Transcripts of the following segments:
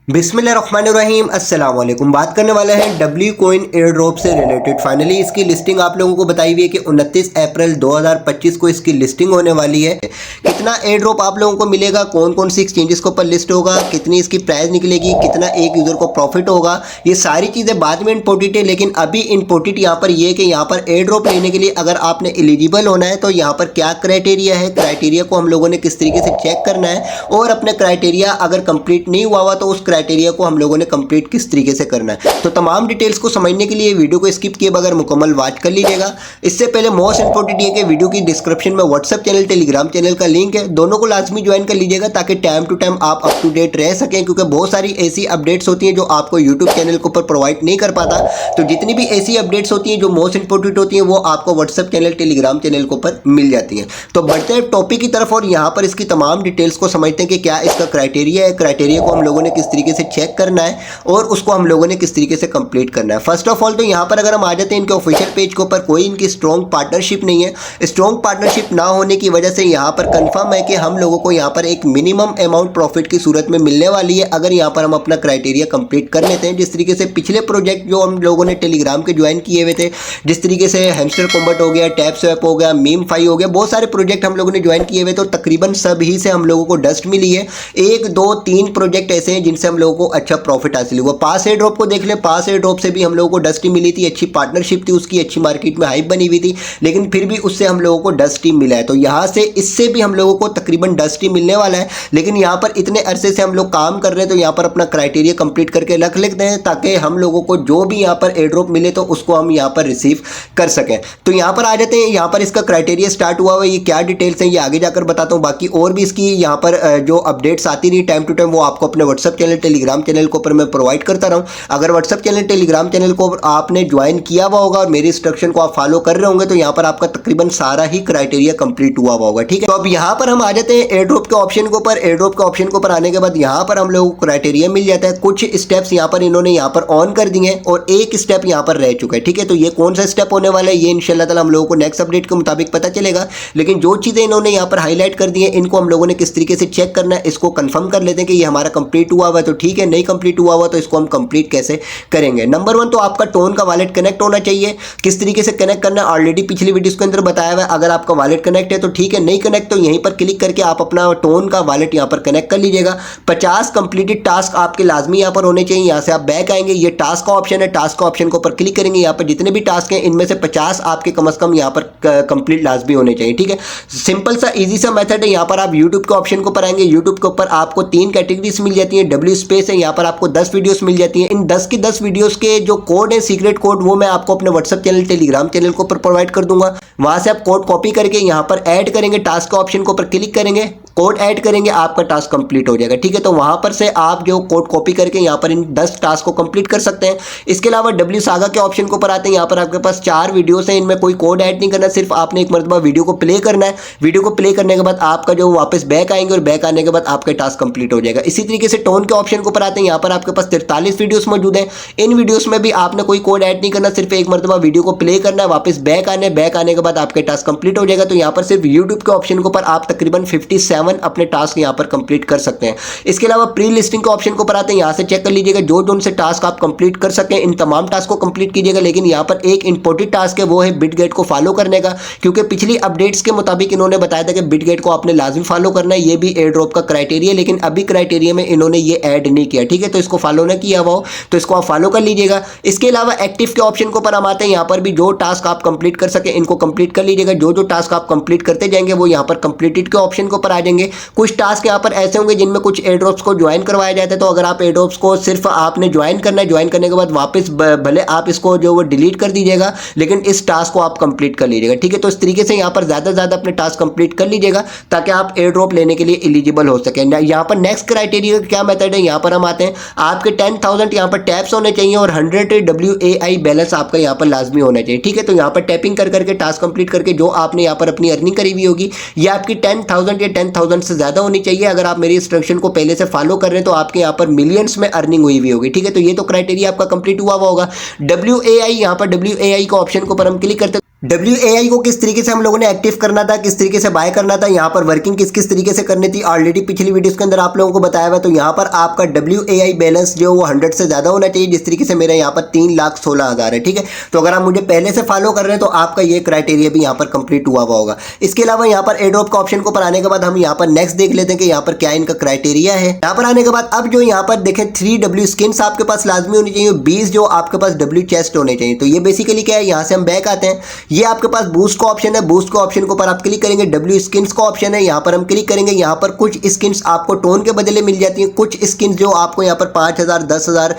बिस्मिल्लाहिर्रहमानिर्रहीम अस्सलाम वालेकुम। बात करने वाले हैं डब्ल्यू कॉइन एयर ड्रॉप से रिलेटेड। फाइनली इसकी लिस्टिंग आप लोगों को बताई हुई है कि 29 अप्रैल 2025 को इसकी लिस्टिंग होने वाली है। कितना एयर ड्रॉप आप लोगों को मिलेगा, कौन कौन सी एक्सचेंजेस के ऊपर लिस्ट होगा, कितनी इसकी प्राइस निकलेगी, कितना एक यूज़र को प्रॉफिट होगा, ये सारी चीज़ें बाद में इंपॉर्टेंट है। लेकिन अभी इंपॉर्टेंट यहाँ पर ये कि यहाँ पर एयर ड्रॉप लेने के लिए अगर आपने एलिजिबल होना है तो यहाँ पर क्या क्राइटेरिया है, क्राइटेरिया को हम लोगों ने किस तरीके से चेक करना है, और अपने क्राइटेरिया अगर कंप्लीट नहीं हुआ तो उस क्राइटेरिया को हम लोगों ने कंप्लीट किस तरीके से करना है। तो तमाम डिटेल्स को समझने के लिए वीडियो को स्किप किए बगैर मुकम्मल वॉच कर लीजिएगा। इससे पहले मोस्ट इंपॉर्टेंट ये कि वीडियो की डिस्क्रिप्शन में व्हाट्सएप चैनल, टेलीग्राम चैनल का लिंक है, दोनों को लाजमी ज्वाइन कर लीजिएगा ताकि टाइम टू टाइम आप अप टू डेट रह सकें, क्योंकि बहुत सारी ऐसी अपडेट्स होती हैं जो आपको यूट्यूब चैनल के ऊपर प्रोवाइड नहीं कर पाता। तो जितनी भी ऐसी अपडेट्स होती हैं जो मोस्ट इंपॉर्टेंट होती हैं वो आपको व्हाट्सएप चैनल, टेलीग्राम चैनल के ऊपर मिल जाती हैं। तो बढ़ते हैं टॉपिक की तरफ और यहाँ पर इसकी तमाम डिटेल्स को समझते हैं कि क्या इसका क्राइटेरिया है, क्राइटेरिया को हम लोगों ने किस तरीके से चेक करना है और उसको हम लोगों ने किस तरीके से कंप्लीट करना है। फर्स्ट ऑफ ऑल तो यहाँ पर अगर हम आ जाते हैं इनके ऑफिशियल पेज के ऊपर, कोई इनकी स्ट्रॉन्ग पार्टनरशिप नहीं है। स्ट्रॉन्ग पार्टनरशिप ना होने की वजह से यहाँ पर कंफर्म है कि हम लोगों को यहाँ पर एक मिनिमम अमाउंट प्रॉफिट की सूरत में मिलने वाली है अगर यहाँ पर हम अपना क्राइटेरिया कंप्लीट कर लेते हैं। जिस तरीके से पिछले प्रोजेक्ट जो हम लोगों ने टेलीग्राम के ज्वाइन किए हुए थे, जिस तरीके से हैमस्टर कॉम्बैट हो गया, टैप स्वैप हो गया, मीम फाई हो गया, बहुत सारे प्रोजेक्ट हम लोगों ने ज्वाइन किए हुए, तो तकरीबन सभी से हम लोगों को डस्ट मिली है। 1 2 3 प्रोजेक्ट ऐसे हैं जिनसे हम लोगों को अच्छा प्रॉफिट हासिल हुआ। पास एयर ड्रॉप को देख ले, पास एयर ड्रॉप से भी हम लोगों को डस्ट ही मिली थी, अच्छी पार्टनरशिप थी उसकी, अच्छी मार्केट में हाइप बनी हुई थी, लेकिन फिर भी उससे हम लोगों को डस्ट ही मिला है। तो यहाँ से इससे भी हम लोगों को तकरीबन डस्ट ही मिलने वाला है। लेकिन यहाँ पर इतने अरसे से हम लोग काम कर रहे हैं तो यहाँ पर अपना क्राइटेरिया कंप्लीट करके रख लेते हैं ताकि हम लोगों को जो भी यहाँ पर एयर ड्रॉप मिले तो उसको हम यहाँ पर रिसीव कर सकें। तो यहाँ पर आ जाते हैं, यहाँ पर इसका क्राइटेरिया स्टार्ट हुआ है, ये क्या डिटेल्स हैं ये आगे जाकर बताता हूँ। बाकी और भी इसकी यहाँ पर जो अपडेट्स आती रही टाइम टू टाइम वो आपको अपने व्हाट्सएप चैनल, टेलीग्राम चैनल के ऊपर मैं प्रोवाइड करता रहूँ। अगर व्हाट्सएप चैनल, टेलीग्राम चैनल को आपने ज्वाइन किया हुआ होगा और मेरी इंस्ट्रक्शन को आप फॉलो कर रहे होंगे तो यहाँ पर आपका तकरीबन सारा ही क्राइटेरिया कंप्लीट हुआ होगा। ठीक है, तो अब यहाँ पर हम आ जाते हैं एयर ड्रॉप के ऑप्शन के ऊपर। एयर ड्रॉप के ऑप्शन के ऊपर आने के बाद यहाँ पर हम लोगों को क्राइटेरिया मिल जाता है। कुछ स्टेप्स यहाँ पर इन्होंने यहाँ पर ऑन कर दिए हैं और एक स्टेप यहाँ पर रह चुका है। ठीक है, तो ये कौन सा स्टेप होने वाला है ये इंशाल्लाह ताला हम लोगों को नेक्स्ट अपडेट के मुताबिक पता चलेगा। लेकिन जो चीज़ें इन्होंने यहाँ पर हाईलाइट कर दी है इनको हम लोगों ने किस तरीके से चेक करना है इसको कंफर्म कर लेते हैं कि ये हमारा कंप्लीट हुआ हुआ है तो ठीक है, नहीं कंप्लीट हुआ हुआ तो इसको हम कंप्लीट कैसे करेंगे। नंबर 1 तो आपका टोन का वॉलेट कनेक्ट होना चाहिए। किस तरीके से कनेक्ट करना है ऑलरेडी पिछली वीडियोस के अंदर बताया हुआ है। अगर आपका वॉलेट कनेक्ट है तो ठीक है, नहीं कनेक्ट तो यहीं पर क्लिक करके आप अपना टोन का वॉलेट यहाँ पर कनेक्ट कर लीजिएगा। 50 कंप्लीटेड टास्क आपके लाजमी यहाँ पर होने चाहिए। यहाँ से आप बैक आएंगे, ये टास्क का ऑप्शन है, टास्क का ऑप्शन के ऊपर क्लिक करेंगे। यहाँ पर जितने भी टास्क हैं इनमें से 50 आपके कम से कम यहाँ पर कंप्लीट लाजमी होने चाहिए। ठीक है, सिंपल सा इजी सा मेथड है। यहाँ पर आप यूट्यूब के ऑप्शन के ऊपर आएंगे, यूट्यूब के ऊपर आपको 3 कैटेगरीज मिल जाती है। डब्ल्यू स्पेस है, यहाँ पर आपको 10 वीडियोस मिल जाती हैं। इन 10 की 10 वीडियोस के जो कोड है, सीक्रेट कोड, वो मैं आपको अपने व्हाट्सएप चैनल, टेलीग्राम चैनल के ऊपर प्रोवाइड कर दूंगा। वहां से आप कोड कॉपी करके यहाँ पर ऐड करेंगे, टास्क के ऑप्शन के ऊपर क्लिक करेंगे, कोड ऐड करेंगे, आपका टास्क कंप्लीट हो जाएगा। ठीक है, तो वहां पर से आप जो कोड कॉपी करके यहाँ पर इन 10 टास्क को कंप्लीट कर सकते हैं। इसके अलावा डब्ल्यू सागा के ऑप्शन के ऊपर आते हैं। यहाँ पर आपके पास 4 वीडियोस हैं, इनमें कोई कोड ऐड नहीं करना, सिर्फ आपने एक मरतबा वीडियो को प्ले करना है। वीडियो को प्ले करने के बाद आपका जो वापस बैक आएंगे और बैक आने के बाद आपका टास्क कंप्लीट हो जाएगा। इसी तरीके से टोन के ऑप्शन के ऊपर आते हैं। यहाँ पर आपके पास 43 वीडियोस मौजूद हैं। इन वीडियोस में भी आपने कोई कोड ऐड नहीं करना, सिर्फ एक मरतबा वीडियो को प्ले करना है, वापस बैक आने के बाद आपका टास्क कंप्लीट हो जाएगा। तो यहाँ पर सिर्फ यूट्यूब के ऑप्शन के ऊपर आप तकरीबन 57 अपने टास्क यहाँ पर कंप्लीट कर सकते हैं। इसके अलावा प्री लिस्टिंग के ऑप्शन के ऊपर आते हैं। यहाँ से चेक कर लीजिएगा जो जो उनसे टास्क आप कंप्लीट कर सकें, इन तमाम टास्क को कंप्लीट कीजिएगा। लेकिन यहाँ पर एक इंपॉर्टेंट टास्क है, वो है बिटगेट को फॉलो करने का, क्योंकि पिछली अपडेट्स के मुताबिक इन्होंने बताया था कि बिटगेट को आपने लाजिम फॉलो करना है, ये भी एयर ड्रॉप का क्राइटेरिया। लेकिन अभी क्राइटेरिया में इन्होंने ये ऐड नहीं किया। ठीक है, तो इसको फॉलो ना किया हुआ हो तो इसको आप फॉलो कर लीजिएगा। इसके अलावा एक्टिव के ऑप्शन के ऊपर हम आते हैं। यहाँ पर भी जो टास्क आप कंप्लीट कर सके इनको कंप्लीट कर लीजिएगा। जो जो टास्क आप कंप्लीट करते जाएंगे वो यहाँ पर कंप्लीटेड के ऑप्शन के ऊपर आ जाएंगे। कुछ टास्क यहाँ पर ऐसे होंगे जिनमें कुछ एयर ड्रॉप्स को ज्वाइन करवाया जाता है। तो अगर आप एयर ड्रॉप्स को सिर्फ आपने ज्वाइन करना है, ज्वाइन करने के बाद वापस भले आप इसको जो वो डिलीट कर दीजिएगा, लेकिन इस टास्क को आप कंप्लीट कर लीजिएगा। ठीक है, तो इस तरीके से यहाँ पर ज़्यादा से ज़्यादा अपने टास्क कंप्लीट कर लीजिएगा ताकि आप एयर ड्रॉप लेने के लिए एलिजिबल हो सकें। यहाँ पर नेक्स्ट क्राइटेरिया क्या मेथड है, यहाँ पर हम आते हैं। आपके 10,000 यहाँ पर टैप्स होने चाहिए और 100 WAI बैलेंस आपका यहाँ पर लाजमी होना चाहिए। ठीक है, तो यहाँ पर टैपिंग कर करके टास्क कंप्लीट करके जो आपने यहाँ पर अपनी अर्निंग करी हुई होगी ये आपकी 10,000 या 10,000 से ज़्यादा होनी चाहिए। अगर आप मेरी इंस्ट्रक्शन को पहले से फॉलो कर रहे हैं तो आपके यहाँ पर मिलियंस में अर्निंग हुई हुई होगी। ठीक है, तो ये तो क्राइटेरिया आपका कंप्लीट हुआ होगा। WAI, यहाँ पर WAI का ऑप्शन के ऊपर हम क्लिक करते हैं। WAI को किस तरीके से हम लोगों ने एक्टिव करना था, किस तरीके से बाय करना था, यहाँ पर वर्किंग किस किस तरीके से करनी थी, ऑलरेडी पिछली वीडियोस के अंदर आप लोगों को बताया हुआ। तो यहाँ पर आपका WAI बैलेंस जो वो 100 से ज़्यादा होना चाहिए, जिस तरीके से मेरा यहाँ पर 3,16,000 है। ठीक है, तो अगर आप मुझे पहले से फॉलो कर रहे हैं तो आपका ये क्राइटेरिया भी यहाँ पर कंप्लीट हुआ होगा। इसके अलावा यहाँ पर एड्रॉप का ऑप्शन को पर आने के बाद हम यहाँ पर नेक्स्ट देख लेते हैं कि यहाँ पर क्या इनका क्राइटेरिया है। यहाँ पर आने के बाद अब जो यहाँ पर देखें 3W स्किन्स आपके पास लाजमी होनी चाहिए, 20 जो आपके पास W चेस्ट होने चाहिए। तो ये बेसिकली क्या है, यहाँ से हम बैक आते हैं, ये आपके पास बूस्ट का ऑप्शन है, बूस्ट का ऑप्शन के ऊपर आप क्लिक करेंगे, W स्किन्स का ऑप्शन है, यहाँ पर हम क्लिक करेंगे। यहाँ पर कुछ स्किन्स आपको टोन के बदले मिल जाती हैं, कुछ स्किन्स जो आपको यहाँ पर 5,000 10,000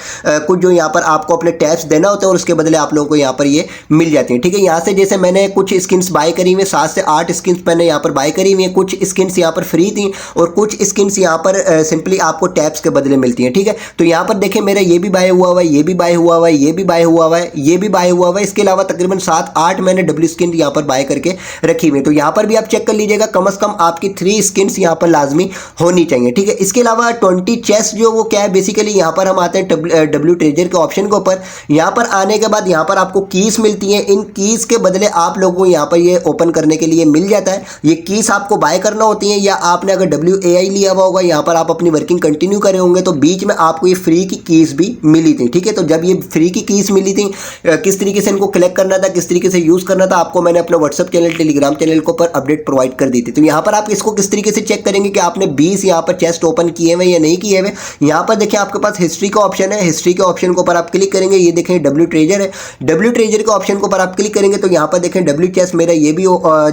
कुछ जो यहाँ पर आपको अपने टैप्स देना होता है और उसके बदले आप लोगों को यहाँ पर ये मिल जाती है। ठीक है, यहाँ से जैसे मैंने कुछ स्किन्स बाय करी हुई, 7 से 8 स्किन्स मैंने यहाँ पर बाय करी हुई है, कुछ स्किन्स यहाँ पर फ्री थी और कुछ स्किन्स यहाँ पर सिंपली आपको टैप्स के बदले मिलती हैं। ठीक है, तो यहाँ पर देखें मेरा ये भी बाय हुआ हुआ है, ये भी बाय हुआ हुआ है, ये भी बाय हुआ हुआ है, ये भी बाय हुआ हुआ है। इसके अलावा तकरीबन 7-8 मैंने W स्किन यहाँ पर बाय करके रखी हुई। तो यहाँ पर भी आप चेक कर लीजिएगा, कम से कम आपकी 3 स्किन्स यहाँ पर लाजमी होनी चाहिए। ठीक है, इसके अलावा 20 चेस्ट जो वो क्या है, बेसिकली यहाँ पर हम आते हैं W ट्रेजर के ऑप्शन के ऊपर। यहाँ पर आने के बाद यहाँ पर आपको कीज मिलती है, इन कीज के बदले आप लोगों को यहाँ पर ये ओपन करने के लिए मिल जाता है। ये कीज आपको बाय करना होती है, या आपने अगर WAI लिया हुआ होगा, यहाँ पर आप अपनी वर्किंग कंटिन्यू करे होंगे तो बीच में आपको ये फ्री की कीज भी मिली थी। ठीक है, तो जब ये फ्री की कीज मिली थी, किस तरीके से इनको कलेक्ट करना था, किस तरीके से यूज करना था, आपको मैंने अपना व्हाट्सएप चैनल टेलीग्राम चैनल के ऊपर अपडेट प्रोवाइड कर दी थी। तो यहाँ पर आप इसको किस तरीके से चेक करेंगे कि आपने 20 यहाँ पर चेस्ट ओपन किए हुए या नहीं किए हुए। यहाँ पर देखिए आपके पास हिस्ट्री का ऑप्शन है, हिस्ट्री के ऑप्शन के ऊपर आप क्लिक करेंगे, ये देखें W ट्रेजर है, W ट्रेजर के ऑप्शन के ऊपर आप क्लिक करेंगे तो यहाँ पर देखें W चेस्ट मेरा ये भी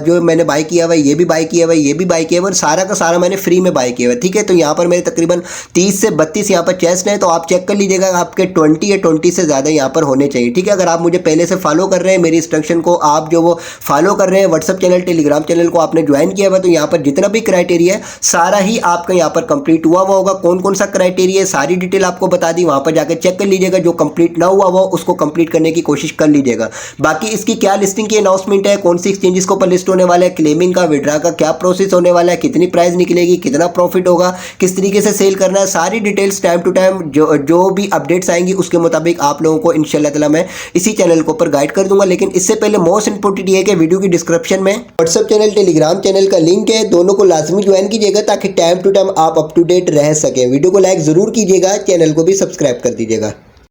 जो मैंने बाय किया हुआ है, ये भी बाय किया हुआ है, ये भी बाय किया हुआ है, सारा का सारा मैंने फ्री में बाय किया हुआ है। ठीक है, तो यहाँ पर मेरे तकरीबन 30 से 32 यहाँ पर चेस्ट है, तो आप चेक कर लीजिएगा आपके 20 या 20 से ज़्यादा यहाँ पर होने चाहिए। ठीक है, अगर आप मुझे पहले से फॉलो कर रहे हैं, मेरी इंस्ट्रक्शन को आप जो वो फॉलो कर रहे हैं, व्हाट्सएप चैनल टेलीग्राम चैनल को आपने ज्वाइन किया हुआ, तो यहाँ पर जितना भी क्राइटेरिया है सारा ही आपका यहाँ पर कंप्लीट हुआ होगा। कौन कौन सा क्राइटेरिया है सारी डिटेल आपको बता दी, वहाँ पर जाकर चेक कर लीजिएगा। जो कंप्लीट ना हुआ उसको कंप्लीट करने की कोशिश कर लीजिएगा। बाकी इसकी क्या लिस्टिंग की अनाउंसमेंट है, कौन सी एक्सचेंजेस के ऊपर लिस्ट होने वाला है, क्लेमिंग का विड्रा का क्या प्रोसेस होने वाला है, कितनी प्राइस निकलेगी, कितना प्रॉफिट होगा, किस तरीके से सेल करना है, सारी डिटेल्स टाइम टू टाइम जो भी अपडेट्स आएंगी उसके मुताबिक आप लोगों को इंशाल्लाह ताला मैं इसी चैनल के ऊपर गाइड कर दूंगा। लेकिन इससे पहले मोस्ट इंपोर्टेंट ये है कि वीडियो की डिस्क्रिप्शन में व्हाट्सएप चैनल टेलीग्राम चैनल का लिंक है, दोनों को लाजमी ज्वाइन कीजिएगा ताकि टाइम टू टाइम आप अप टू डेट रह सकें। वीडियो को लाइक जरूर कीजिएगा, चैनल को भी सब्सक्राइब कर दीजिएगा।